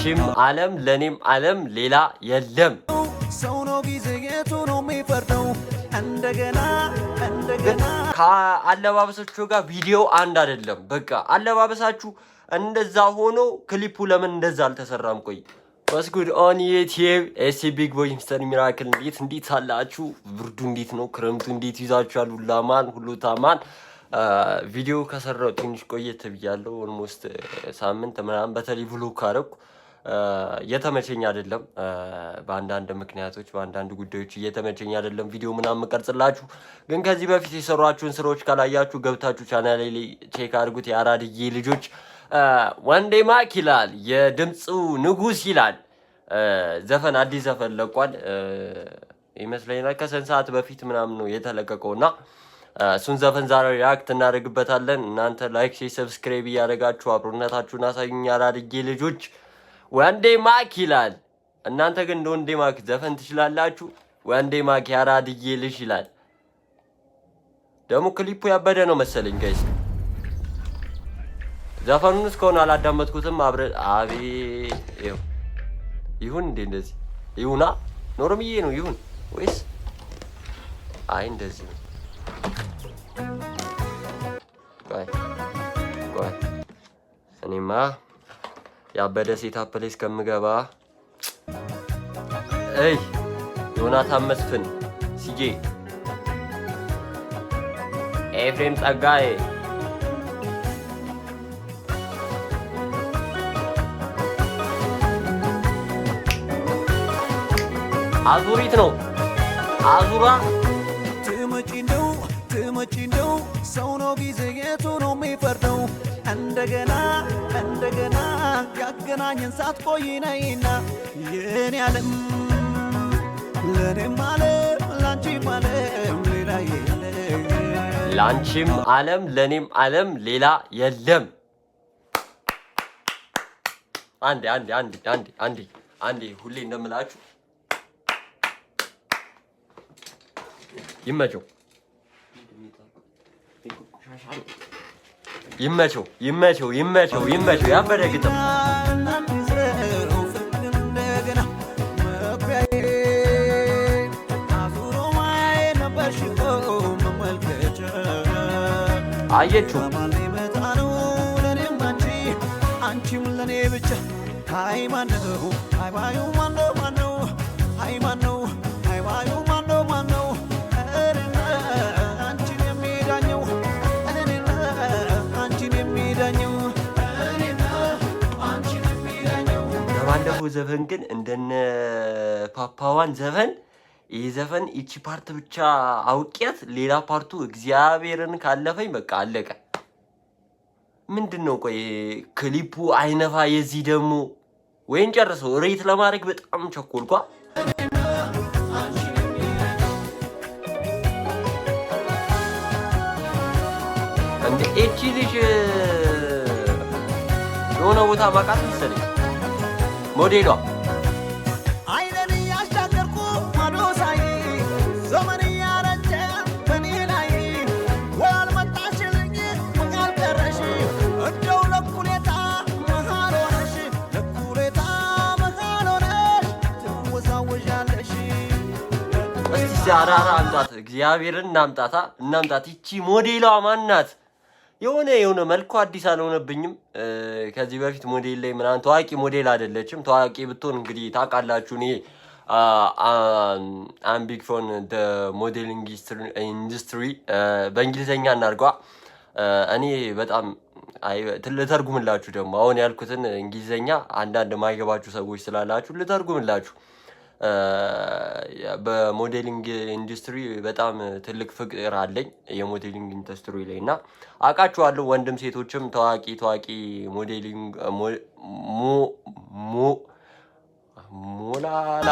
ላንቺም ዓለም ለኔም ዓለም ሌላ የለም። ሰው ነው ጊዜ የቱ ነው የሚፈርደው? እንደገና ከአለባበሳችሁ ጋር ቪዲዮ አንድ አይደለም። በቃ አለባበሳችሁ እንደዛ ሆኖ ክሊፑ ለምን እንደዛ አልተሰራም? ቆይ What's good on YouTube? ኤሲ ቢግ ቦይ ሚስተር ሚራክል እንዴት አላችሁ? ብርዱ እንዴት ነው? ክረምቱ እንዴት ይዛችኋል? ሁላማን ሁሉ ታማን። ቪዲዮ ከሰራው ትንሽ ቆየት ብያለሁ። ኦልሞስት ሳምንት ምናምን በተለይ ብሎግ ካረኩ እየተመቸኝ አይደለም። በአንዳንድ ምክንያቶች በአንዳንድ ጉዳዮች እየተመቸኝ አይደለም ቪዲዮ ምናምን ቀርጽላችሁ። ግን ከዚህ በፊት የሰሯችሁን ስራዎች ካላያችሁ ገብታችሁ ቻናሌ ላይ ቼክ አድርጉት። የአራድዬ ልጆች ወንዴ ማክ ይላል፣ የድምፁ ንጉስ ይላል። ዘፈን አዲስ ዘፈን ለቋል ይመስለኛል። ከስንት ሰዓት በፊት ምናምን ነው የተለቀቀውና እሱን ዘፈን ዛሬ ሪአክት እናደርግበታለን። እናንተ ላይክ፣ ሼር፣ ሰብስክራይብ እያደረጋችሁ አብሮነታችሁን አሳዩኝ። የአራድዬ ልጆች ወንዴ ማክ ይላል። እናንተ ግን እንደ ወንዴ ማክ ዘፈን ትችላላችሁ? ወንዴ ማክ የአራድዬ ልጅ ይላል። ደግሞ ክሊፑ ያበደ ነው መሰለኝ ጋይስ። ዘፈኑን እስካሁን አላዳመጥኩትም። ይሁን እንዴ እንደዚህ ይሁና? ኖርምዬ ነው ይሁን ወይስ አይ እንደዚህ ነው? ቆይ እኔማ ያበደ ሴት አፕ ላይ እስከምገባ ዮናታን መስፍን፣ ሲጄ፣ ኤፍሬም ጸጋዬ፣ አዙሪት ነው አዙራ ትመጪ እንደው ሰው ነው ጊዜ የቱ ነው የሚፈርደው? እንደገና ያገናኘን ሳትቆይ ነይና የኔ ዓለም ለኔም ዓለም ላንቺም ዓለም ሌላ የለም። ላንቺም ዓለም ለኔም ዓለም ሌላ የለም። አንዴ ሁሌ እንደምላችሁ ይመቸው ያበደ ግጥም አየችው አንቺም ለኔ ብቻ ሃይማኖት ሃይማዩ ማነው ሃይማኖት ሃይማዩ ማነው አንቺን የሚዳኘው ባለፈው ዘፈን ግን እንደነ ፓፓዋን ዘፈን ይህ ዘፈን ይቺ ፓርት ብቻ አውቂያት ሌላ ፓርቱ እግዚአብሔርን ካለፈኝ በቃ አለቀ። ምንድነው ቆይ ክሊፑ አይነፋ። የዚህ ደግሞ ወይን ጨርሰው ሬት ለማድረግ በጣም ቸኮልኳ። እንደ እቺ ልጅ የሆነ ቦታ ማቃት መሰለኝ ሞዴሏ አይነን ያሻገርኩ ማዶሳይ ዘመን ያረጀ በኔ ላይ ወል መጣሽልኝ መሃል ቀረሽ እንደው ለኩሌታ መሃል ሆነሽ ትወዛወዣለሽ። እስቲ ዛራራ አምጣት፣ እግዚአብሔርን እናምጣት። ይቺ ሞዴሏ ማናት? የሆነ መልኩ አዲስ አልሆነብኝም። ከዚህ በፊት ሞዴል ላይ ምናምን ታዋቂ ሞዴል አይደለችም። ታዋቂ ብትሆን እንግዲህ ታውቃላችሁ። እኔ አም ቢግ ፎን ደ ሞዴሊንግ ኢንዱስትሪ በእንግሊዘኛ እናርጓ። እኔ በጣም ልተርጉምላችሁ ደግሞ አሁን ያልኩትን እንግሊዘኛ አንዳንድ ማይገባችሁ ሰዎች ስላላችሁ ልተርጉምላችሁ። በሞዴሊንግ ኢንዱስትሪ በጣም ትልቅ ፍቅር አለኝ የሞዴሊንግ ኢንዱስትሪ ላይ እና አውቃችኋለሁ። ወንድም ሴቶችም ታዋቂ ሞዴሊንግ ሞላላ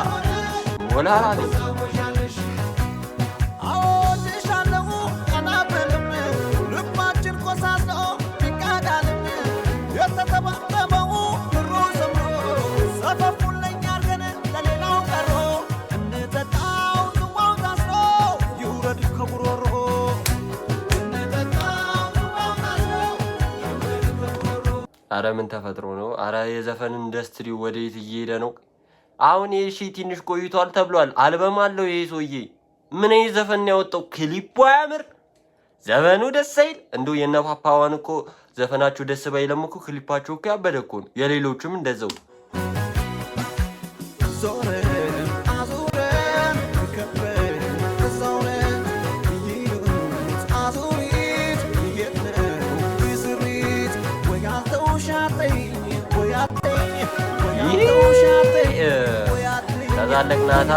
አረ ምን ተፈጥሮ ነው? አረ የዘፈን ኢንዱስትሪው ወዴት እየሄደ ነው? አሁን ይሄ ትንሽ ቆይቷል ተብሏል። አልበም አለው ይሄ ሰውዬ። ምን ይሄ ዘፈን ያወጣው? ክሊፑ አያምር፣ ዘፈኑ ደስ አይል። እንደው የነፓፓዋን እኮ ዘፈናቸው ደስ ባይለም እኮ ክሊፓቸው እኮ ያበደ እኮ ነው። የሌሎችም እንደዛው ተዛለቅናታ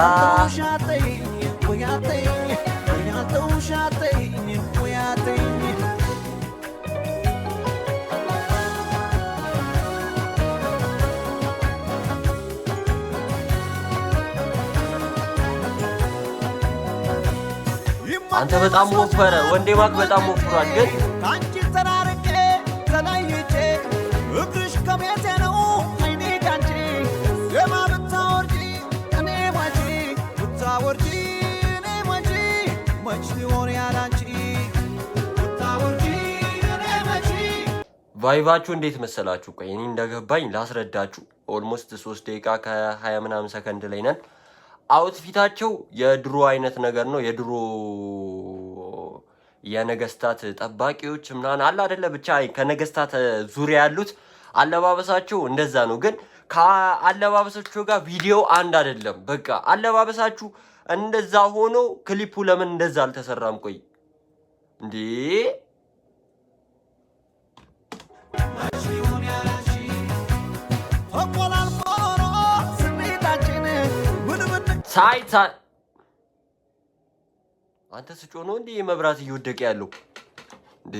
አንተ በጣም ወፈረ። ወንዴ ማክ በጣም ወፍሯል። ግን አንቺ ተራርቄ ተለይቼ እግርሽ ከቤቴ ነው አይኔ ካንቺ ዜማ ብታወርጂ እኔ ማጂ ብታወርጂ እኔ ማጂ መች ሊሆን ያላንቺ ብታወርጂ እኔ ማጂ። ቫይባችሁ እንዴት መሰላችሁ? ቆይ እኔ እንደገባኝ ላስረዳችሁ። ኦልሞስት 3 ደቂቃ ከ20 ምናምን ሰከንድ ላይ ነን። አውትፊታቸው የድሮ አይነት ነገር ነው። የድሮ የነገስታት ጠባቂዎች ምናምን አለ አይደለ? ብቻ ከነገስታት ዙሪያ ያሉት አለባበሳቸው እንደዛ ነው። ግን ከአለባበሳቸው ጋር ቪዲዮ አንድ አይደለም። በቃ አለባበሳችሁ እንደዛ ሆኖ ክሊፑ ለምን እንደዛ አልተሰራም? ቆይ እንዴ ሳይታ አንተ ስጮ ነው እንዴ የመብራት እየወደቀ ያለው እንዴ?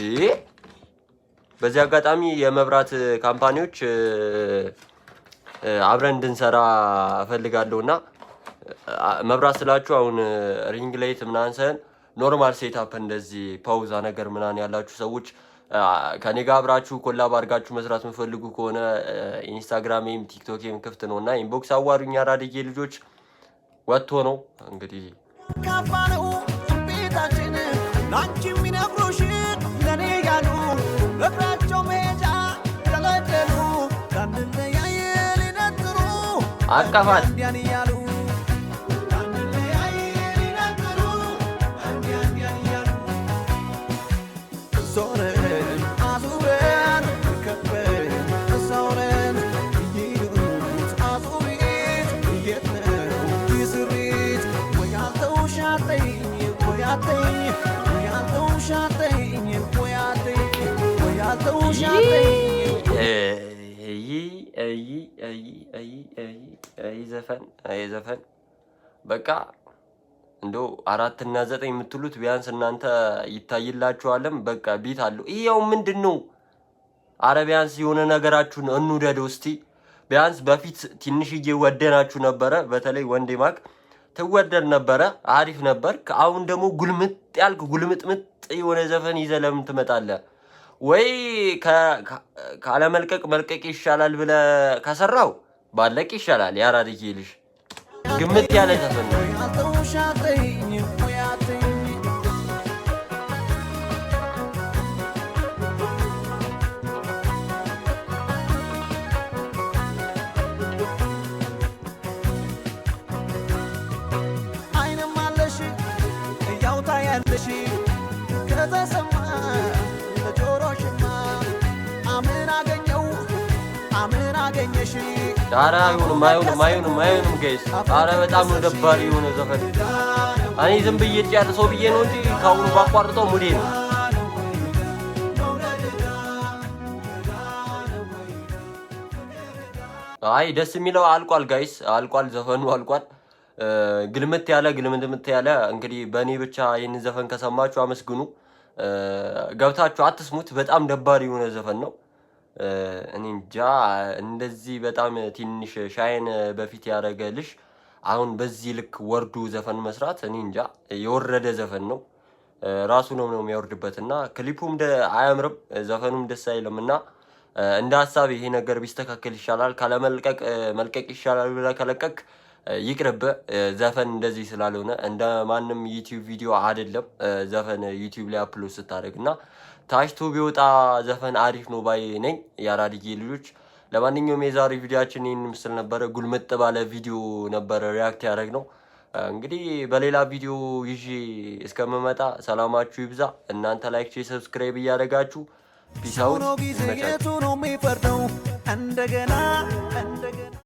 በዚህ አጋጣሚ የመብራት ካምፓኒዎች አብረን እንድንሰራ እፈልጋለሁና መብራት ስላችሁ አሁን ሪንግ ላይት ምናምን ሳይሆን ኖርማል ሴትአፕ እንደዚህ ፓውዛ ነገር ምናምን ያላችሁ ሰዎች ከኔ ጋር አብራችሁ ኮላብ አድርጋችሁ መስራት የምትፈልጉ ከሆነ ኢንስታግራሜም ቲክቶኬም ክፍት ነውና ኢንቦክስ አዋሩኝ። አራድዬ ልጆች ወጥቶ ነው እንግዲህ ካፋለው ቤታችን ላንቺ የሚነግሩሽ ለኔ ያሉ እግራቸው መሄጃ ተለደሉ ካንለያየ ሊነጥሩ አቀፋት ያን ያሉ ካንለያየ ሊነጥሩ ያን ያሉ ዞረን አዙረን ከበን ሰውረን ይሉት አዙሪት የት ነው ይስሪት ወያተው ሻተኝ ወያተኝ ወያተው ሻተኝ ወያተው ሻተኝ ዘፈን በቃ እንደው 4 እና 9 የምትሉት ቢያንስ እናንተ ይታይላችኋልም። በቃ ቢት አለው ይሄው ምንድነው? አረ ቢያንስ የሆነ ነገራችሁን እንውደደው እስቲ። ቢያንስ በፊት ትንሽዬ ወደናችሁ ነበረ። በተለይ ወንዴ ማክ ትወደድ ነበረ፣ አሪፍ ነበር። አሁን ደግሞ ጉልምጥ ያልክ ጉልምጥምጥ የሆነ ዘፈን ይዘህ ለምን ትመጣለህ? ወይ ካለመልቀቅ መልቀቅ ይሻላል ብለህ ከሰራው ባለቅ ይሻላል። ያራድዬ ልጅ ግምት ያለ ዘፈን ነው። አይንም አለሽ እያውታ ያለሽ ከተሰማ ለጆሮሽማ አምን አገኘው አምን አገኘሽ። ኧረ አይሆንም ጋይስ። ኧረ በጣም ነው ደባሪ የሆነ ዘፈን። እኔ ዝም ብዬ ጨርሰው ብዬ ነው እንጂ ካሁኑ ባቋርጠው ሙዴ ነው። አይ ደስ የሚለው አልቋል ጋይስ፣ አልቋል፣ ዘፈኑ አልቋል። ግልምት ያለ እንግዲህ በእኔ ብቻ ይህን ዘፈን ከሰማችሁ አመስግኑ። ገብታችሁ አትስሙት። በጣም ደባሪ የሆነ ዘፈን ነው። እኔ እንጃ እንደዚህ በጣም ትንሽ ሻይን በፊት ያደረገልሽ አሁን በዚህ ልክ ወርዱ ዘፈን መስራት እኔ እንጃ የወረደ ዘፈን ነው። ራሱ ነው የሚያወርድበትና ክሊፑም አያምርም፣ ዘፈኑም ደስ አይልምና እንደ ሐሳብ ይሄ ነገር ቢስተካከል ይሻላል። ካለመልቀቅ መልቀቅ ይሻላል ብለህ ከለቀቅ ይቅርብ። ዘፈን እንደዚህ ስላልሆነ እንደ ማንም ዩቲዩብ ቪዲዮ አይደለም። ዘፈን ዩቲዩብ ላይ አፕሎድ ስታደርግና ታሽቶ ቢወጣ ዘፈን አሪፍ ነው ባይ ነኝ። የአራድዬ ልጆች ለማንኛውም የዛሬ ቪዲዮአችን ይህን ምስል ነበረ። ጉልምጥ ባለ ቪዲዮ ነበረ ሪያክት ያደረግነው። እንግዲህ በሌላ ቪዲዮ ይዤ እስከምመጣ ሰላማችሁ ይብዛ። እናንተ ላይክ፣ ሼር፣ ሰብስክራይብ እያደረጋችሁ ፒስ አውት።